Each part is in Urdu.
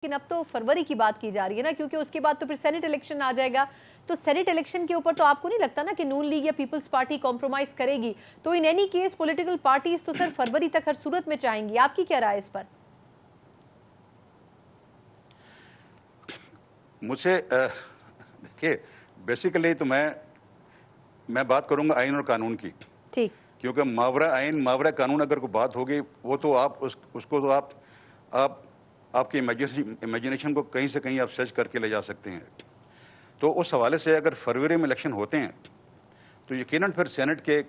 لیکن اب تو فروری کی بات کی جا رہی ہے نا، کیونکہ اس کے بعد تو پھر سینٹ الیکشن آ جائے گا. تو سینٹ الیکشن کے اوپر تو آپ کو نہیں لگتا نا کہ نون لیگ یا پیپلز پارٹی کمپرومائز کرے گی؟ تو in any case political parties تو سر فروری تک ہر صورت میں چاہیں گی. آپ کی کیا رائے اس پر؟ مجھے دیکھیے بیسیکلی تو میں بات کروں گا آئین اور قانون کی. ٹھیک. کیونکہ ماورا آئین ماورا قانون اگر کوئی بات ہوگی وہ تو آپ اس کو تو آپ کی امیجنیشن کو کہیں سے کہیں آپ سرچ کر کے لے جا سکتے ہیں. تو اس حوالے سے اگر فروری میں الیکشن ہوتے ہیں تو یقیناً پھر سینٹ کے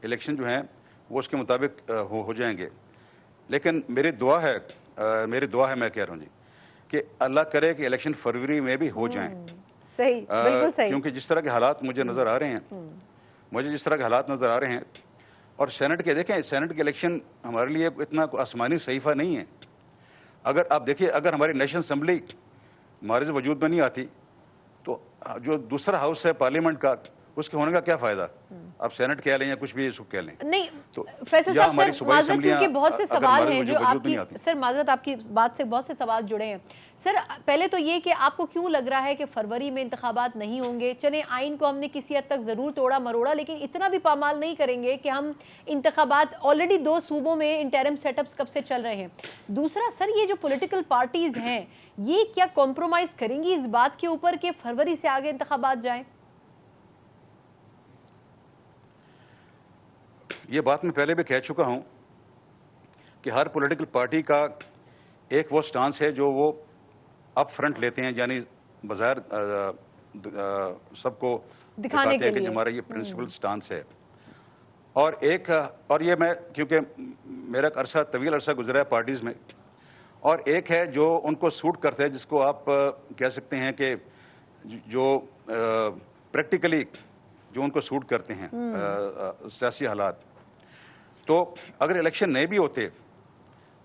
الیکشن جو ہیں وہ اس کے مطابق ہو جائیں گے. لیکن میری دعا ہے میں کہہ رہا ہوں جی کہ اللہ کرے کہ الیکشن فروری میں بھی ہو جائیں. صحیح، بالکل صحیح. کیونکہ جس طرح کے حالات مجھے نظر آ رہے ہیں اور سینٹ کے دیکھیں سینٹ کے الیکشن ہمارے لیے اتنا آسمانی صحیفہ نہیں ہے. اگر آپ دیکھیے اگر ہماری نیشنل اسمبلی ہمارے سے وجود میں نہیں آتی تو جو دوسرا ہاؤس ہے پارلیمنٹ کا اس کے ہونے کا کیا فائدہ؟ آپ سینٹ کہہ لیں یا کچھ بھی اس کو کہہ لیں. نہیں فیصل صاحب، سر معذرت کیونکہ بہت سے سوال ہیں جو آپ کی سر معذرت آپ کی بات سے بہت سے سوال جڑے ہیں. سر پہلے تو یہ کہ آپ کو کیوں لگ رہا ہے کہ فروری میں انتخابات نہیں ہوں گے؟ چلیں آئین کو ہم نے کسی حد تک ضرور توڑا مروڑا، لیکن اتنا بھی پامال نہیں کریں گے کہ ہم انتخابات آلریڈی 2 صوبوں میں انٹرم سیٹ اپس کب سے چل رہے ہیں. دوسرا سر یہ جو پولیٹیکل پارٹیز ہیں یہ کیا کمپرومائز کریں گی اس بات کے اوپر کہ فروری سے آگے انتخابات جائیں؟ یہ بات میں پہلے بھی کہہ چکا ہوں کہ ہر پولیٹیکل پارٹی کا ایک وہ سٹانس ہے جو وہ اپ فرنٹ لیتے ہیں، یعنی بظاہر سب کو دکھاتے ہیں کہ ہمارا یہ پرنسپل سٹانس ہے. اور یہ میں کیونکہ میرا طویل عرصہ گزرا ہے پارٹیز میں، اور ایک ہے جو ان کو سوٹ کرتا ہے جس کو آپ کہہ سکتے ہیں کہ جو پریکٹیکلی جو ان کو سوٹ کرتے ہیں سیاسی حالات. تو اگر الیکشن نہیں بھی ہوتے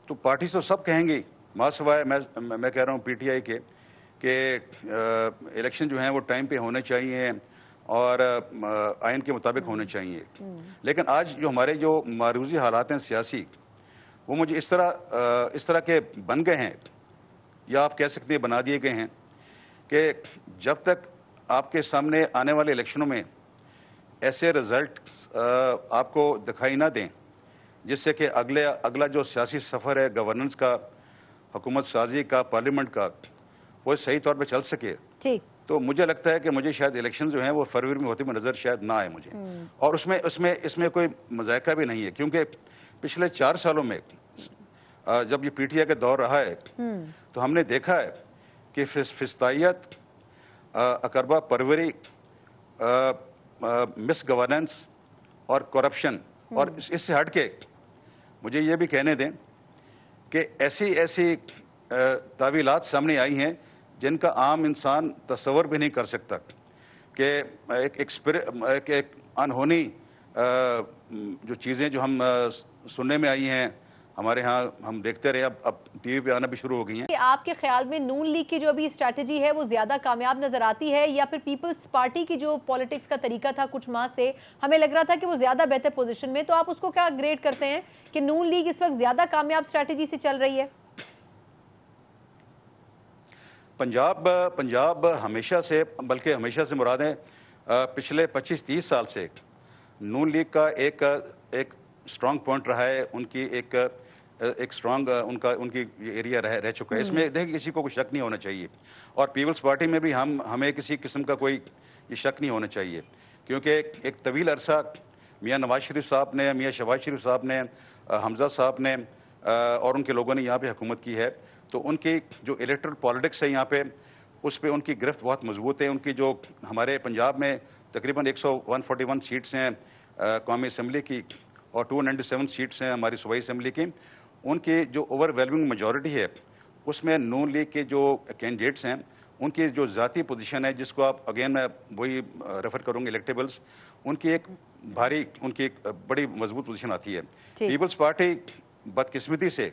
تو پارٹیز تو سب کہیں گی ماں سوائے میں کہہ رہا ہوں پی ٹی آئی کے کہ الیکشن جو ہیں وہ ٹائم پہ ہونے چاہیے اور آئین کے مطابق ہونے چاہیے. لیکن آج جو ہمارے جو معروضی حالات ہیں سیاسی وہ مجھے اس طرح کے بن گئے ہیں یا آپ کہہ سکتے ہیں بنا دیے گئے ہیں کہ جب تک آپ کے سامنے آنے والے الیکشنوں میں ایسے رزلٹ آپ کو دکھائی نہ دیں جس سے کہ اگلا جو سیاسی سفر ہے گورننس کا، حکومت سازی کا، پارلیمنٹ کا، وہ صحیح طور پہ چل سکے، تو مجھے لگتا ہے کہ مجھے شاید الیکشن جو ہیں وہ فروری میں ہوتے ہوئے نظر شاید نہ آئے مجھے. اور اس میں کوئی مذائقہ بھی نہیں ہے کیونکہ پچھلے 4 سالوں میں جب یہ پی ٹی آئی کا دور رہا ہے تو ہم نے دیکھا ہے کہ فسطائیت، اقربا پروری، مس گورننس اور کرپشن، اور اس سے ہٹ کے مجھے یہ بھی کہنے دیں کہ ایسی تعویلات سامنے آئی ہیں جن کا عام انسان تصور بھی نہیں کر سکتا کہ ایک انہونی جو چیزیں جو ہم سننے میں آئی ہیں ہمارے ہاں ہم دیکھتے رہے، اب ٹی وی پہ آنا بھی شروع ہو گئی ہیں. آپ کے خیال میں نون لیگ کی جو ابھی اسٹریٹجی ہے وہ زیادہ کامیاب نظر آتی ہے یا پھر پیپلز پارٹی کی جو پولیٹکس کا طریقہ تھا کچھ ماہ سے ہمیں لگ رہا تھا کہ وہ زیادہ بہتر پوزیشن میں، تو آپ اس کو کیا گریڈ کرتے ہیں کہ نون لیگ اس وقت زیادہ کامیاب اسٹریٹجی سے چل رہی ہے؟ پنجاب ہمیشہ سے مرادیں پچھلے 25-30 سال سے نون لیگ کا ایک اسٹرانگ پوائنٹ رہا ہے. ان کی ایک اسٹرانگ ان کی ایریا رہ چکا ہے. اس میں دیکھیں کسی کو کوئی شک نہیں ہونا چاہیے، اور پیپلز پارٹی میں بھی ہمیں کسی قسم کا کوئی یہ شک نہیں ہونا چاہیے کیونکہ ایک طویل عرصہ میاں نواز شریف صاحب نے، میاں شہباز شریف صاحب نے، حمزہ صاحب نے اور ان کے لوگوں نے یہاں پہ حکومت کی ہے. تو ان کی جو الیکٹرل پالیٹکس ہے یہاں پہ اس پہ ان کی گرفت بہت مضبوط ہے. ان کی جو ہمارے پنجاب میں تقریباً 141 سیٹس ہیں قومی اسمبلی کی اور 297 سیٹس ہیں ہماری صوبائی اسمبلی کی. ان کی جو اوور ویلمنگ میجورٹی ہے اس میں نون لیگ کے جو کینڈیڈیٹس ہیں ان کی جو ذاتی پوزیشن ہے جس کو آپ اگین میں وہی ریفر کروں گے الیکٹیبلس، ان کی ایک بڑی مضبوط پوزیشن آتی ہے. پیپلز پارٹی بدقسمتی سے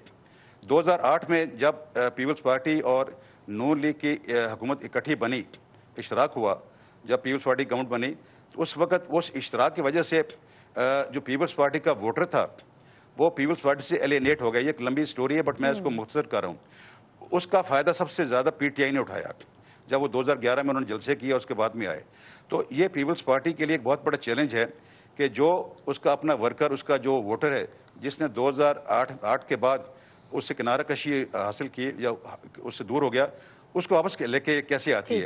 2008 میں جب پیپلز پارٹی اور نون لیگ کی حکومت اکٹھی بنی، اشتراک ہوا، جب پیپلز پارٹی گورنمنٹ بنی تو اس وقت اس اشتراک کی وجہ سے جو پیپلز پارٹی کا ووٹر تھا وہ پیپلز پارٹی سے ایلینیٹ ہو گیا. یہ ایک لمبی سٹوری ہے بٹ میں اس کو مختصر کر رہا ہوں. اس کا فائدہ سب سے زیادہ پی ٹی آئی نے اٹھایا جب وہ 2011 میں انہوں نے جلسے کیا، اس کے بعد میں آئے. تو یہ پیپلز پارٹی کے لیے ایک بہت بڑا چیلنج ہے کہ جو اس کا اپنا ورکر، اس کا جو ووٹر ہے جس نے 2008 کے بعد اس سے کنارہ کشی حاصل کی یا اس سے دور ہو گیا، اس کو واپس لے کے کیسے آتی ہے.